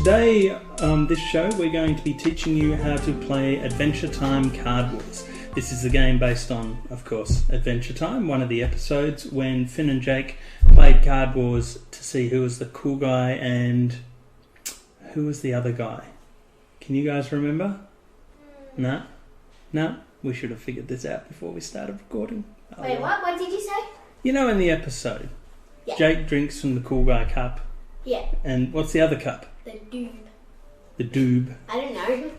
today on this show we're going to be teaching you how to play Adventure Time Card Wars. This is a game based on, of course, Adventure Time, one of the episodes when Finn and Jake played Card Wars to see who was the cool guy and who was the other guy. Can you guys remember? No? No? We should have figured this out before we started recording. Wait, what? What did you say? You know in the episode, yeah. Jake drinks from the cool guy cup. Yeah. And what's the other cup? The doob. The doob. I don't know.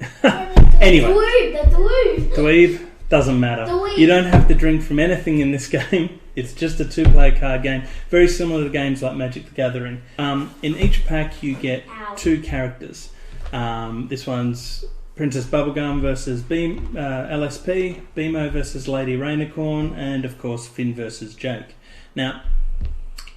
Anyway. The doob. Dweeb. Doesn't matter. Dweeb. You don't have to drink from anything in this game. It's just a two-player card game. Very similar to games like Magic the Gathering. In each pack you get two characters. This one's Princess Bubblegum versus LSP, Beamo versus Lady Rainicorn, and of course Finn versus Jake. Now,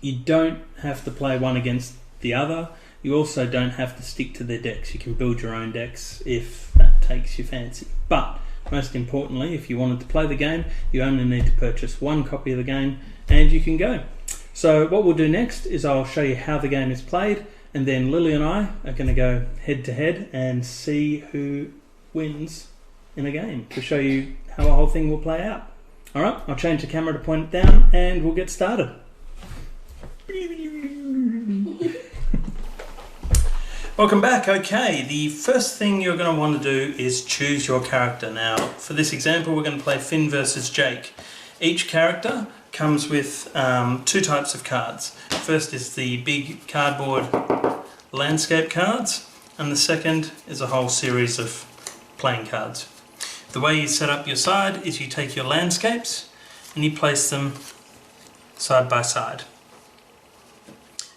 you don't have to play one against the other. You also don't have to stick to their decks. You can build your own decks if that takes your fancy. But most importantly, if you wanted to play the game, you only need to purchase one copy of the game and you can go. So what we'll do next is I'll show you how the game is played, and then Lily and I are going to go head to head and see who wins in a game to show you how the whole thing will play out. Alright, I'll change the camera to point it down and we'll get started. Welcome back. Okay, the first thing you're going to want to do is choose your character. Now, for this example, we're going to play Finn versus Jake. Each character comes with two types of cards. First is the big cardboard landscape cards, and the second is a whole series of playing cards. The way you set up your side is you take your landscapes and you place them side by side.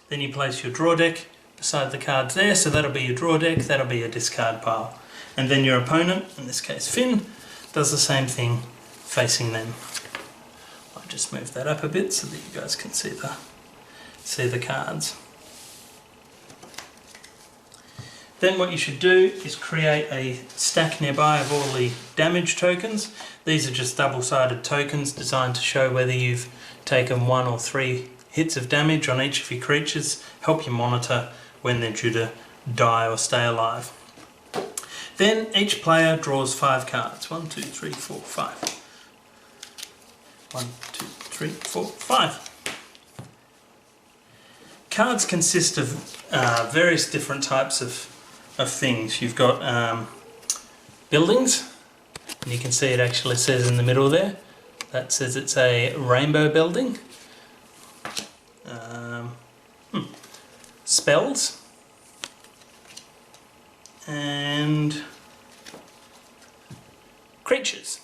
Then you place your draw deck beside the cards there, so that'll be your draw deck, that'll be your discard pile. And then your opponent, in this case Finn, does the same thing facing them. I'll just move that up a bit so that you guys can see the cards. Then what you should do is create a stack nearby of all the damage tokens. These are just double-sided tokens designed to show whether you've taken 1 or 3 hits of damage on each of your creatures, help you monitor when they're due to die or stay alive. Then each player draws 5 cards. 1, 2, 3, 4, 5. 1, 2, 3, 4, 5. Cards consist of various different types of things. You've got buildings, and you can see it actually says in the middle there, that says it's a rainbow building. Spells, and creatures.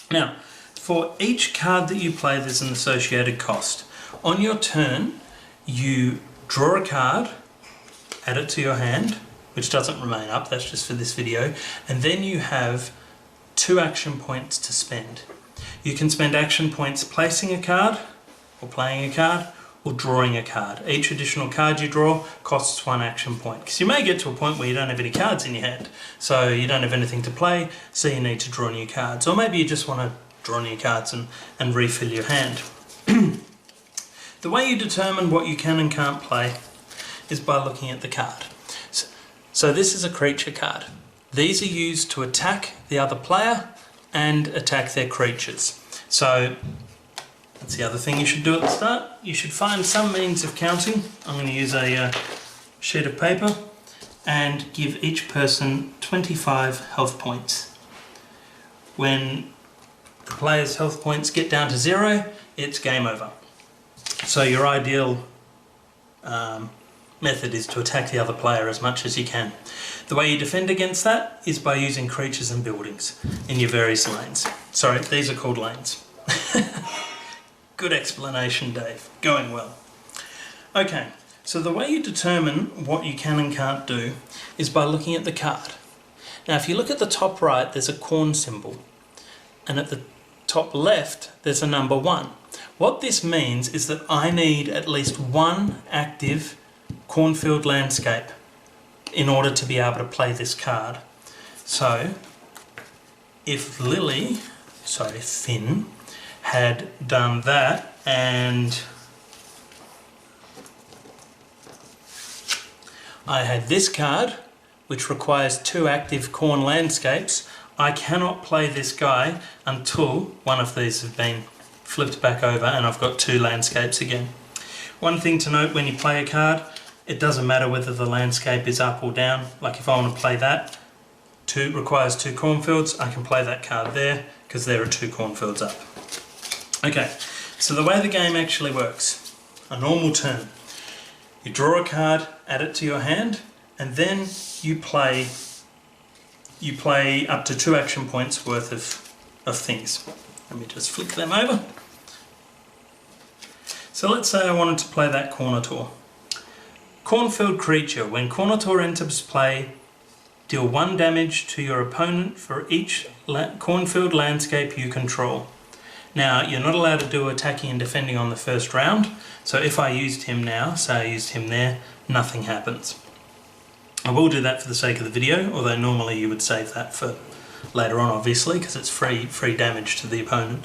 Now, for each card that you play, there's an associated cost. On your turn, you draw a card, add it to your hand, which doesn't remain up, that's just for this video, and then you have 2 action points to spend. You can spend action points placing a card, or playing a card, or drawing a card. Each additional card you draw costs 1 action point, because you may get to a point where you don't have any cards in your hand, so you don't have anything to play, so you need to draw new cards. Or maybe you just want to draw new cards and refill your hand. The way you determine what you can and can't play is by looking at the card. So this is a creature card. These are used to attack the other player and attack their creatures. So that's the other thing you should do at the start. You should find some means of counting. I'm going to use a sheet of paper and give each person 25 health points. When the player's health points get down to 0, it's game over. So your ideal method is to attack the other player as much as you can. The way you defend against that is by using creatures and buildings in your various lanes. Sorry, these are called lanes. Good explanation, Dave. Going well. Okay, so the way you determine what you can and can't do is by looking at the card. Now, if you look at the top right, there's a corn symbol, and at the top left, there's a number 1. What this means is that I need at least 1 active cornfield landscape in order to be able to play this card. So, if Finn had done that and I had this card, which requires 2 active corn landscapes. I cannot play this guy until one of these have been flipped back over and I've got 2 landscapes again. One thing to note when you play a card, it doesn't matter whether the landscape is up or down. Like if I want to play that, requires 2 cornfields, I can play that card there because there are 2 cornfields up. Okay, so the way the game actually works, a normal turn. You draw a card, add it to your hand, and then you play up to 2 action points worth of things. Let me just flick them over. So let's say I wanted to play that Cornator. Cornfield creature. When Cornator enters play, deal 1 damage to your opponent for each cornfield landscape you control. Now, you're not allowed to do attacking and defending on the first round, so if I used him now, say I used him there, nothing happens. I will do that for the sake of the video, although normally you would save that for later on, obviously, because it's free damage to the opponent.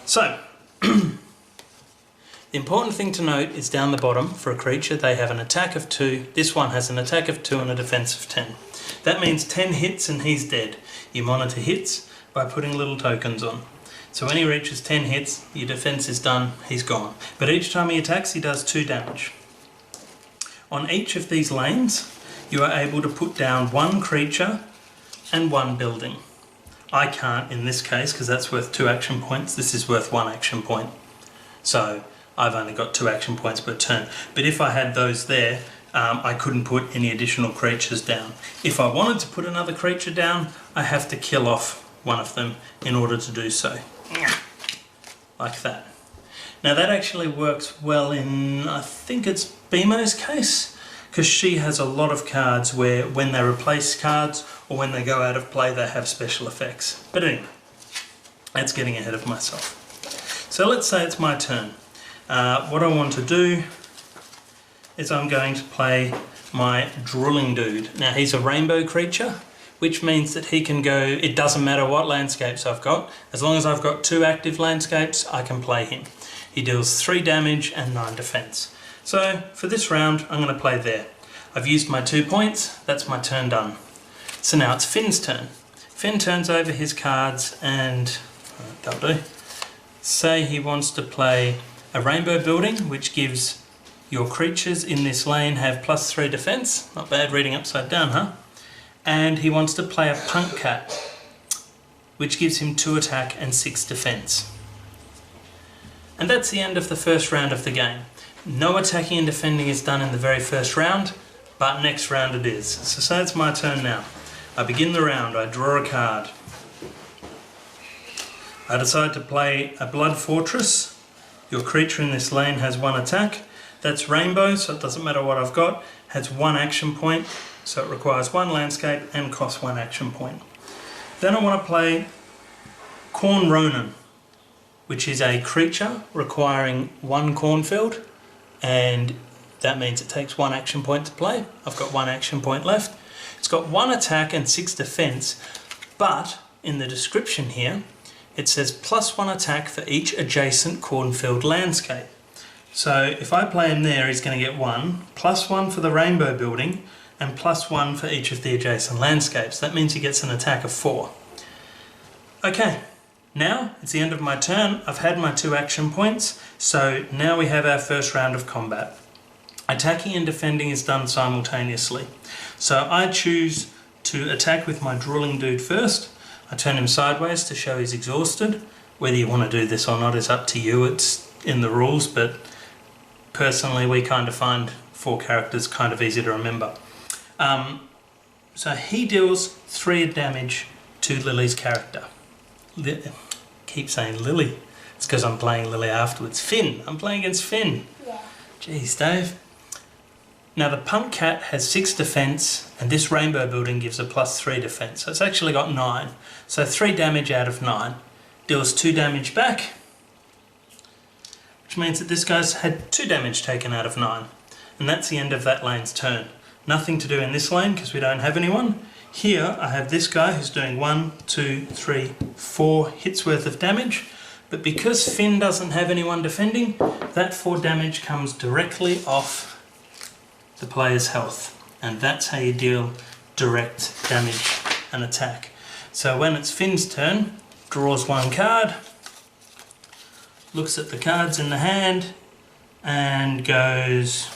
So, the important thing to note is down the bottom, for a creature, they have an attack of 2. This one has an attack of 2 and a defense of 10. That means 10 hits and he's dead. You monitor hits by putting little tokens on. So when he reaches 10 hits, your defense is done, he's gone. But each time he attacks, he does 2 damage. On each of these lanes, you are able to put down 1 creature and 1 building. I can't in this case, because that's worth 2 action points. This is worth 1 action point. So I've only got 2 action points per turn. But if I had those there, I couldn't put any additional creatures down. If I wanted to put another creature down, I have to kill off one of them in order to do so. Like that. Now that actually works well in, I think it's Bimo's case, because she has a lot of cards where when they replace cards or when they go out of play they have special effects. But anyway, that's getting ahead of myself. So let's say it's my turn. What I want to do is I'm going to play my Drooling Dude. Now he's a rainbow creature, which means that he can go, it doesn't matter what landscapes I've got, as long as I've got 2 active landscapes, I can play him. He deals 3 damage and 9 defense. So for this round, I'm going to play there. I've used my 2 points, that's my turn done. So now it's Finn's turn. Finn turns over his cards and, that'll do. Say he wants to play a rainbow building, which gives your creatures in this lane have +3 defense. Not bad reading upside down, huh? And he wants to play a Punk Cat, which gives him 2 attack and 6 defense. And that's the end of the first round of the game. No attacking and defending is done in the very first round, but next round it is. So say it's my turn now. I begin the round, I draw a card. I decide to play a Blood Fortress. Your creature in this lane has 1 attack. That's rainbow, so it doesn't matter what I've got. Has 1 action point. So it requires 1 landscape and costs 1 action point. Then I want to play Corn Ronin, which is a creature requiring 1 cornfield, and that means it takes 1 action point to play. I've got 1 action point left. It's got 1 attack and 6 defense, but in the description here it says +1 attack for each adjacent cornfield landscape. So if I play him there, he's going to get 1, +1 for the rainbow building, and +1 for each of the adjacent landscapes. That means he gets an attack of 4. Okay, now it's the end of my turn. I've had my 2 action points, so now we have our first round of combat. Attacking and defending is done simultaneously. So I choose to attack with my Drooling Dude first. I turn him sideways to show he's exhausted. Whether you want to do this or not is up to you, it's in the rules, but personally we kind of find 4 characters kind of easy to remember. So he deals 3 damage to Lily's character. Keep saying Lily. It's because I'm playing Lily afterwards. Finn. I'm playing against Finn. Yeah. Jeez, Dave. Now the Punk Cat has 6 defense, and this rainbow building gives a +3 defense. So it's actually got 9. So 3 damage out of 9. Deals 2 damage back, which means that this guy's had 2 damage taken out of 9. And that's the end of that lane's turn. Nothing to do in this lane because we don't have anyone. Here I have this guy who's doing 1, 2, 3, 4 hits worth of damage, but because Finn doesn't have anyone defending, that 4 damage comes directly off the player's health, and that's how you deal direct damage and attack. So when it's Finn's turn, draws one card, looks at the cards in the hand, and goes,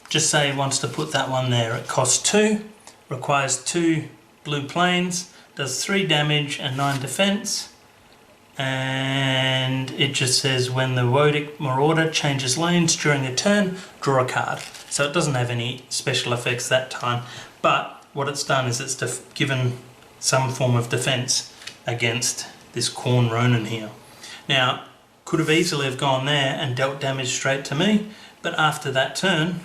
just say he wants to put that one there. It costs 2, requires 2 blue planes, does 3 damage and 9 defense, and it just says when the Wodic Marauder changes lanes during a turn, draw a card. So it doesn't have any special effects that time, but what it's done is it's given some form of defense against this Khorne Ronin here. Now, could have easily have gone there and dealt damage straight to me, but after that turn,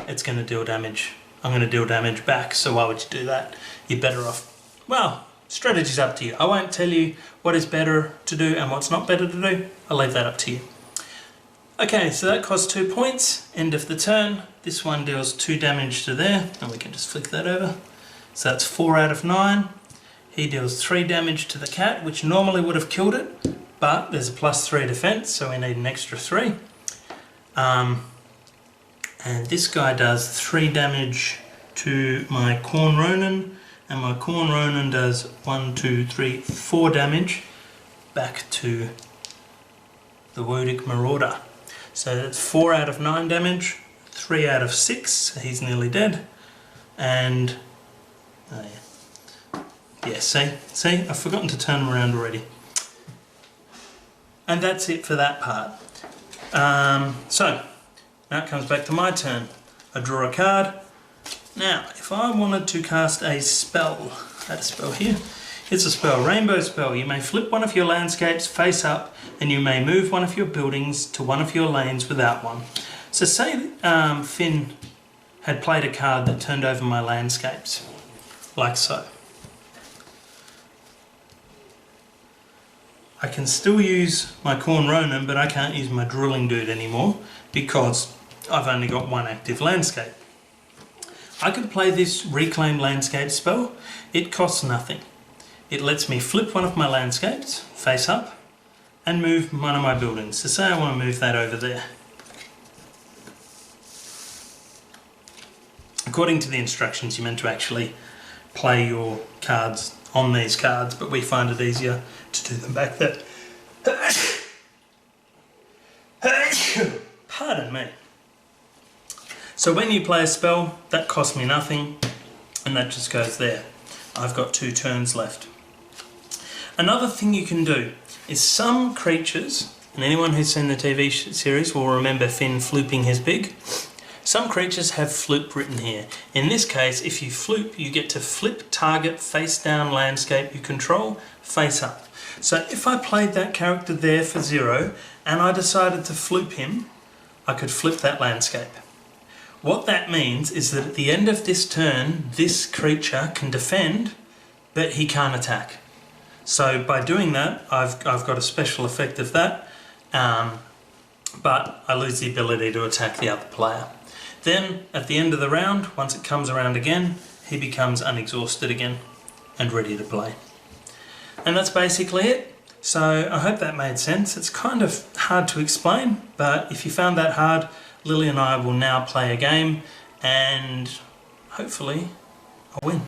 it's going to deal damage. I'm going to deal damage back, so why would you do that? You're better off. Well, strategy's up to you. I won't tell you what is better to do and what's not better to do. I'll leave that up to you. Okay, so that costs 2 points. End of the turn. This one deals 2 damage to there, and we can just flick that over. So that's 4 out of 9. He deals 3 damage to the cat, which normally would have killed it, but there's a +3 defense, so we need an extra 3. And this guy does 3 damage to my Khorne Ronin, and my Khorne Ronin does 1, 2, 3, 4 damage back to the Wodic Marauder. So that's 4 out of 9 damage, 3 out of 6, so he's nearly dead, and oh yeah, see, I've forgotten to turn him around already. And that's it for that part. So now it comes back to my turn. I draw a card. Now, if I wanted to cast a spell, I had a spell here. It's a spell, rainbow spell. You may flip one of your landscapes face up, and you may move one of your buildings to one of your lanes without one. So say Finn had played a card that turned over my landscapes, like so. I can still use my Khorne Ronin, but I can't use my drilling dude anymore because I've only got one active landscape. I could play this reclaim landscape spell. It costs nothing. It lets me flip one of my landscapes face up and move one of my buildings. So say I want to move that over there. According to the instructions, you're meant to actually play your cards on these cards, but we find it easier to do them back there. Pardon me. So when you play a spell, that costs me nothing, and that just goes there. I've got 2 turns left. Another thing you can do is some creatures, and anyone who's seen the TV series will remember Finn flooping his pig. Some creatures have floop written here. In this case, if you floop, you get to flip target face down landscape you control face up. So if I played that character there for 0 and I decided to floop him, I could flip that landscape. What that means is that at the end of this turn, this creature can defend, but he can't attack. So by doing that, I've got a special effect of that, but I lose the ability to attack the other player. Then, at the end of the round, once it comes around again, he becomes unexhausted again and ready to play. And that's basically it. So I hope that made sense. It's kind of hard to explain, but if you found that hard, Lily and I will now play a game and hopefully I'll win.